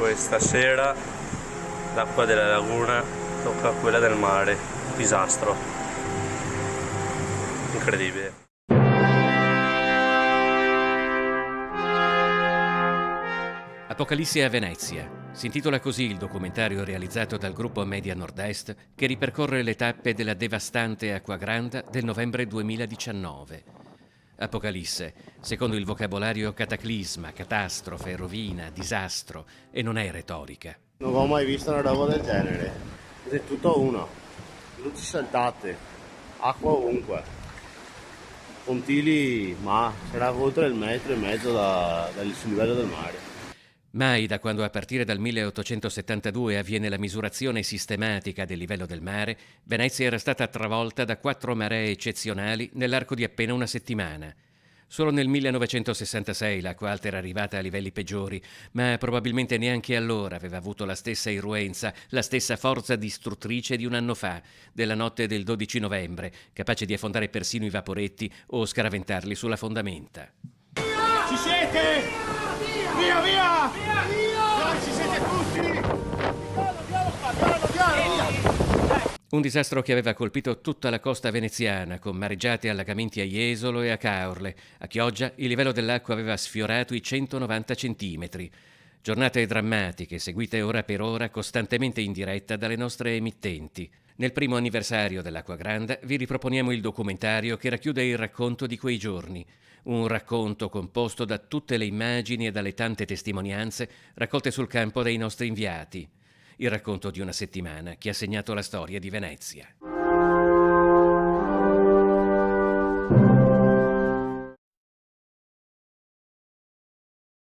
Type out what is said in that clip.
questa sera l'acqua della laguna tocca quella del mare. Disastro. Incredibile. Apocalisse a Venezia. Si intitola così il documentario realizzato dal gruppo Media Nord-Est che ripercorre le tappe della devastante Acquagranda del novembre 2019. Apocalisse, secondo il vocabolario cataclisma, catastrofe, rovina, disastro, e non è retorica. Non ho mai visto una roba del genere. È tutto uno. Luci saltate, acqua ovunque. Pontili, ma sarà oltre il metro e mezzo sul livello del mare. Mai da quando a partire dal 1872 avviene la misurazione sistematica del livello del mare, Venezia era stata travolta da 4 maree eccezionali nell'arco di appena una settimana. Solo nel 1966 l'acqua alta era arrivata a livelli peggiori, ma probabilmente neanche allora aveva avuto la stessa irruenza, la stessa forza distruttrice di un anno fa, della notte del 12 novembre, capace di affondare persino i vaporetti o scaraventarli sulla fondamenta. Ci siete? Via, via! Via, via! Ci siete tutti? Piano! Un disastro che aveva colpito tutta la costa veneziana, con mareggiate e allagamenti a Jesolo e a Caorle. A Chioggia il livello dell'acqua aveva sfiorato i 190 centimetri. Giornate drammatiche, seguite ora per ora, costantemente in diretta dalle nostre emittenti. Nel primo anniversario dell'Acquagranda vi riproponiamo il documentario che racchiude il racconto di quei giorni. Un racconto composto da tutte le immagini e dalle tante testimonianze raccolte sul campo dai nostri inviati. Il racconto di una settimana che ha segnato la storia di Venezia.